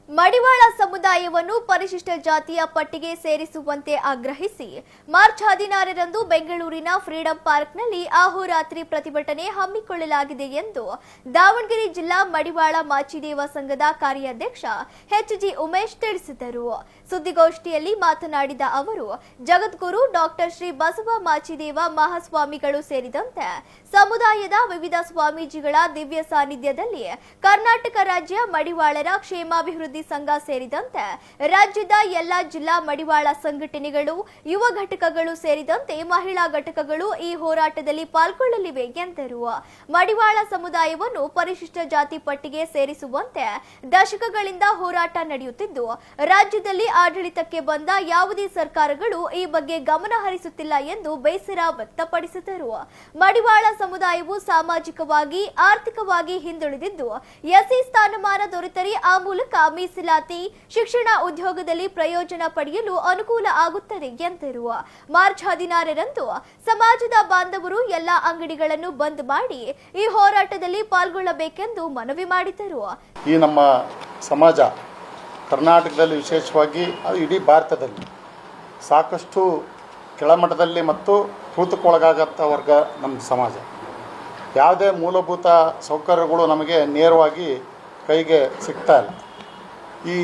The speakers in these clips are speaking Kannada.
ಮಡಿವಾಳ ಸಮುದಾಯವನ್ನು ಪರಿಶಿಷ್ಟ ಜಾತಿಯ ಪಟ್ಟಿಗೆ ಸೇರಿಸುವಂತೆ ಆಗ್ರಹಿಸಿ ಮಾರ್ಚ್ 16ರಂದು ಬೆಂಗಳೂರಿನ ಫ್ರೀಡಂ ಪಾರ್ಕ್ನಲ್ಲಿ ಅಹೋರಾತ್ರಿ ಪ್ರತಿಭಟನೆ ಹಮ್ಮಿಕೊಳ್ಳಲಾಗಿದೆ ಎಂದು ದಾವಣಗೆರೆ ಜಿಲ್ಲಾ ಮಡಿವಾಳ ಮಾಚಿದೇವ ಸಂಘದ ಕಾರ್ಯಾಧ್ಯಕ್ಷ ಎಚ್.ಜಿ. ಉಮೇಶ್ ತಿಳಿಸಿದರು. ಸುದ್ದಿಗೋಷ್ಠಿಯಲ್ಲಿ ಮಾತನಾಡಿದ ಅವರು, ಜಗದ್ಗುರು ಡಾಕ್ಟರ್ ಶ್ರೀ ಬಸವ ಮಾಚಿದೇವ ಮಹಾಸ್ವಾಮಿಗಳು ಸೇರಿದಂತೆ ಸಮುದಾಯದ ವಿವಿಧ ಸ್ವಾಮೀಜಿಗಳ ದಿವ್ಯ ಸಾನ್ನಿಧ್ಯದಲ್ಲಿ ಕರ್ನಾಟಕ ರಾಜ್ಯ ಮಡಿವಾಳರ ಕ್ಷೇಮಾಭಿವೃದ್ಧಿ ಸಂಘ ಸೇರಿದಂತೆ ರಾಜ್ಯದ ಎಲ್ಲಾ ಜಿಲ್ಲಾ ಮಡಿವಾಳ ಸಂಘಟನೆಗಳು, ಯುವ ಘಟಕಗಳು ಸೇರಿದಂತೆ ಮಹಿಳಾ ಘಟಕಗಳು ಈ ಹೋರಾಟದಲ್ಲಿ ಪಾಲ್ಗೊಳ್ಳಲಿವೆ ಎಂದರು. ಮಡಿವಾಳ ಸಮುದಾಯವನ್ನು ಪರಿಶಿಷ್ಟ ಜಾತಿ ಪಟ್ಟಿಗೆ ಸೇರಿಸುವಂತೆ ದಶಕಗಳಿಂದ ಹೋರಾಟ ನಡೆಯುತ್ತಿದ್ದು, ರಾಜ್ಯದಲ್ಲಿ ಆಡಳಿತಕ್ಕೆ ಬಂದ ಯಾವುದೇ ಸರ್ಕಾರಗಳು ಈ ಬಗ್ಗೆ ಗಮನ ಹರಿಸುತ್ತಿಲ್ಲ ಎಂದು ಬೇಸರ ವ್ಯಕ್ತಪಡಿಸಿದರು. ಮಡಿವಾಳ ಸಮುದಾಯವು ಸಾಮಾಜಿಕವಾಗಿ, ಆರ್ಥಿಕವಾಗಿ ಹಿಂದುಳಿದಿದ್ದು, ಎಸ್ಸಿ ಸ್ಥಾನಮಾನ ದೊರೆತರೆ ಆ ಮೂಲಕ ಮೀಸಲಾತಿ, ಶಿಕ್ಷಣ, ಉದ್ಯೋಗದಲ್ಲಿ ಪ್ರಯೋಜನ ಪಡೆಯಲು ಅನುಕೂಲ ಆಗುತ್ತದೆ ಎಂದರು. ಮಾರ್ಚ್ 16ರಂದು ಸಮಾಜದ ಬಾಂಧವರು ಎಲ್ಲ ಅಂಗಡಿಗಳನ್ನು ಬಂದ್ ಮಾಡಿ ಈ ಹೋರಾಟದಲ್ಲಿ ಪಾಲ್ಗೊಳ್ಳಬೇಕೆಂದು ಮನವಿ ಮಾಡಿದರು. ಈ ನಮ್ಮ ಸಮಾಜ ಕರ್ನಾಟಕದಲ್ಲಿ ವಿಶೇಷವಾಗಿ ಇಡೀ ಭಾರತದಲ್ಲಿ ಸಾಕಷ್ಟು ಕೆಳಮಟ್ಟದಲ್ಲಿ ಮತ್ತು ತೂತಕ್ಕೊಳಗಾಗಂಥ ವರ್ಗ ನಮ್ಮ ಸಮಾಜ. ಯಾವುದೇ ಮೂಲಭೂತ ಸೌಕರ್ಯಗಳು ನಮಗೆ ನೇರವಾಗಿ ಕೈಗೆ ಸಿಗ್ತಾ ಇಲ್ಲ. ಈ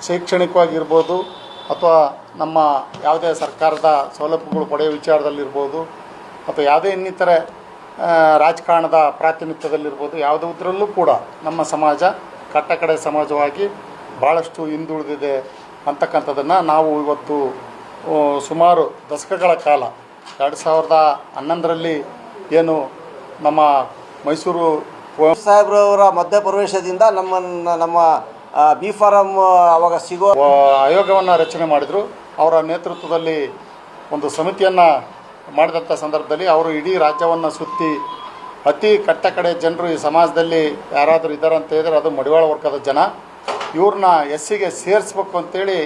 ಶೈಕ್ಷಣಿಕವಾಗಿರ್ಬೋದು ಅಥವಾ ನಮ್ಮ ಯಾವುದೇ ಸರ್ಕಾರದ ಸೌಲಭ್ಯಗಳು ಪಡೆಯುವ ವಿಚಾರದಲ್ಲಿರ್ಬೋದು ಅಥವಾ ಯಾವುದೇ ಇನ್ನಿತರೆ ರಾಜಕಾರಣದ ಪ್ರಾತಿನಿಧ್ಯದಲ್ಲಿರ್ಬೋದು, ಯಾವುದರಲ್ಲೂ ಕೂಡ ನಮ್ಮ ಸಮಾಜ ಕಟ್ಟಕಡೆ ಸಮಾಜವಾಗಿ ಭಾಳಷ್ಟು ಹಿಂದುಳಿದಿದೆ ಅಂತಕ್ಕಂಥದ್ದನ್ನು ನಾವು ಇವತ್ತು ಸುಮಾರು ದಶಕಗಳ ಕಾಲ 2011ರಲ್ಲಿ ಏನು ನಮ್ಮ ಮೈಸೂರು ಸಾಹೇಬ್ರವರ ಮಧ್ಯಪ್ರವೇಶದಿಂದ ನಮ್ಮ ಬಿ ಫಾರಂ ಅವಾಗ ಸಿಗೋ ಆಯೋಗವನ್ನು ರಚನೆ ಮಾಡಿದರು. ಅವರ ನೇತೃತ್ವದಲ್ಲಿ ಒಂದು ಸಮಿತಿಯನ್ನು ಮಾಡಿದಂಥ ಸಂದರ್ಭದಲ್ಲಿ ಅವರು ಇಡೀ ರಾಜ್ಯವನ್ನು ಸುತ್ತಿ ಅತಿ ಕಟ್ಟಕಡೆ ಜನರು ಈ ಸಮಾಜದಲ್ಲಿ ಯಾರಾದರೂ ಇದ್ದಾರೆ ಅಂತ ಹೇಳಿದ್ರೆ ಅದು ಮಡಿವಾಳ ವರ್ಗದ ಜನ, ಇವ್ರನ್ನ ಎಸ್ಸಿಗೆ ಸೇರಿಸ್ಬೇಕು ಅಂತೇಳಿ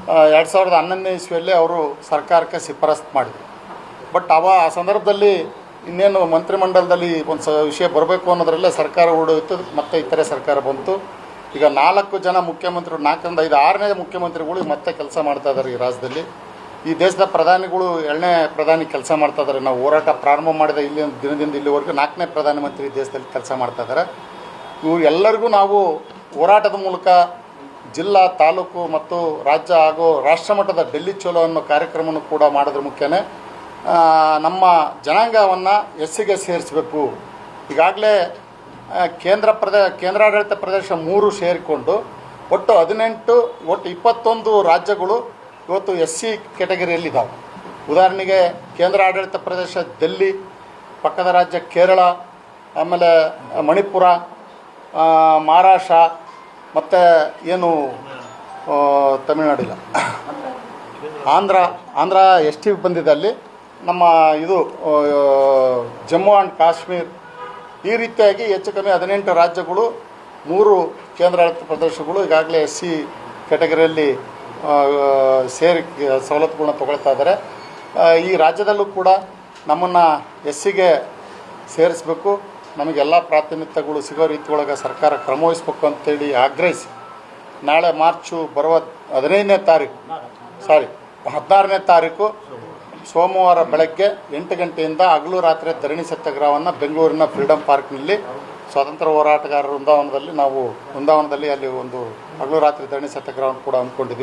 2011ನೇ ಇಸ್ವಿಯಲ್ಲಿ ಅವರು ಸರ್ಕಾರಕ್ಕೆ ಶಿಫಾರಸು ಮಾಡಿದರು. ಬಟ್ ಆ ಸಂದರ್ಭದಲ್ಲಿ ಇನ್ನೇನು ಮಂತ್ರಿಮಂಡಲದಲ್ಲಿ ಒಂದು ವಿಷಯ ಬರಬೇಕು ಅನ್ನೋದ್ರಲ್ಲೇ ಸರ್ಕಾರ ಉಳಿಯಿತು. ಮತ್ತು ಇತರೆ ಸರ್ಕಾರ ಬಂತು. ಈಗ 4 ಜನ ಮುಖ್ಯಮಂತ್ರಿಗಳು, 4ರಿಂದ 5, 6ನೇ ಮುಖ್ಯಮಂತ್ರಿಗಳು ಮತ್ತೆ ಕೆಲಸ ಮಾಡ್ತಾ ಇದ್ದಾರೆ ಈ ರಾಜ್ಯದಲ್ಲಿ. ಈ ದೇಶದ ಪ್ರಧಾನಿಗಳು 2ನೇ ಪ್ರಧಾನಿ ಕೆಲಸ ಮಾಡ್ತಾ ಇದ್ದಾರೆ. ನಾವು ಹೋರಾಟ ಪ್ರಾರಂಭ ಮಾಡಿದ ಇಲ್ಲಿ ದಿನದಿಂದ ಇಲ್ಲಿವರೆಗೂ 4ನೇ ಪ್ರಧಾನಮಂತ್ರಿ ದೇಶದಲ್ಲಿ ಕೆಲಸ ಮಾಡ್ತಾ ಇದ್ದಾರೆ. ಇವರು ಎಲ್ಲರಿಗೂ ನಾವು ಹೋರಾಟದ ಮೂಲಕ ಜಿಲ್ಲಾ, ತಾಲೂಕು ಮತ್ತು ರಾಜ್ಯ ಹಾಗೂ ರಾಷ್ಟ್ರಮಟ್ಟದ ಡೆಲ್ಲಿ ಚಲೋ ಅನ್ನೋ ಕಾರ್ಯಕ್ರಮವನ್ನು ಕೂಡ ಮಾಡೋದ್ರ ಮುಖ್ಯನೇ ನಮ್ಮ ಜನಾಂಗವನ್ನು ಎಸ್ಸಿಗೆ ಸೇರಿಸಬೇಕು. ಈಗಾಗಲೇ ಕೇಂದ್ರಾಡಳಿತ ಪ್ರದೇಶ 3 ಸೇರಿಕೊಂಡು ಒಟ್ಟು 21 ರಾಜ್ಯಗಳು ಇವತ್ತು ಎಸ್ಸಿ ಕ್ಯಾಟಗರಿಯಲ್ಲಿದ್ದಾವೆ. ಉದಾಹರಣೆಗೆ ಕೇಂದ್ರ ಆಡಳಿತ ಪ್ರದೇಶ ದಿಲ್ಲಿ, ಪಕ್ಕದ ರಾಜ್ಯ ಕೇರಳ, ಆಮೇಲೆ ಮಣಿಪುರ, ಮಹಾರಾಷ್ಟ್ರ ಮತ್ತು ಏನು ತಮಿಳುನಾಡಿಲ್ಲ, ಆಂಧ್ರ ಎಸ್ ಟಿ ಬಂದಿದೆ. ಅಲ್ಲಿ ನಮ್ಮ ಇದು ಜಮ್ಮು ಆ್ಯಂಡ್ ಕಾಶ್ಮೀರ್, ಈ ರೀತಿಯಾಗಿ ಹೆಚ್ಚು ಕಮ್ಮಿ 18 ರಾಜ್ಯಗಳು, 3 ಕೇಂದ್ರಾಡಳಿತ ಪ್ರದೇಶಗಳು ಈಗಾಗಲೇ ಎಸ್ಸಿ ಕ್ಯಾಟಗರಿಯಲ್ಲಿ ಸೇರಿ ಸವಲತ್ತುಗಳನ್ನ ತೊಗೊಳ್ತಾ ಇದ್ದಾರೆ. ಈ ರಾಜ್ಯದಲ್ಲೂ ಕೂಡ ನಮ್ಮನ್ನು ಎಸ್ಸಿಗೆ ಸೇರಿಸಬೇಕು, ನಮಗೆಲ್ಲ ಪ್ರಾತಿನಿಧ್ಯಗಳು ಸಿಗೋ ರೀತಿ ಒಳಗೆ ಸರ್ಕಾರ ಕ್ರಮ ವಹಿಸ್ಬೇಕು ಅಂತೇಳಿ ಆಗ್ರಹಿಸಿ ನಾಳೆ ಮಾರ್ಚು ಬರುವ 16ನೇ ತಾರೀಕು ಸೋಮವಾರ ಬೆಳಗ್ಗೆ 8 ಗಂಟೆಯಿಂದ ಹಗಲು ರಾತ್ರಿ ಧರಣಿ ಸತ್ಯಾಗ್ರಹವನ್ನು ಬೆಂಗಳೂರಿನ ಫ್ರೀಡಂ ಪಾರ್ಕ್ನಲ್ಲಿ ಸ್ವಾತಂತ್ರ್ಯ ಹೋರಾಟಗಾರರ ವೃಂದಾವನದಲ್ಲಿ ಅಲ್ಲಿ ಒಂದು ಹಗಲು ರಾತ್ರಿ ಧರಣಿ ಸತ್ಯಾಗ್ರಹವನ್ನು ಕೂಡ ಹಮ್ಮಿಕೊಂಡಿದ್ದೀವಿ.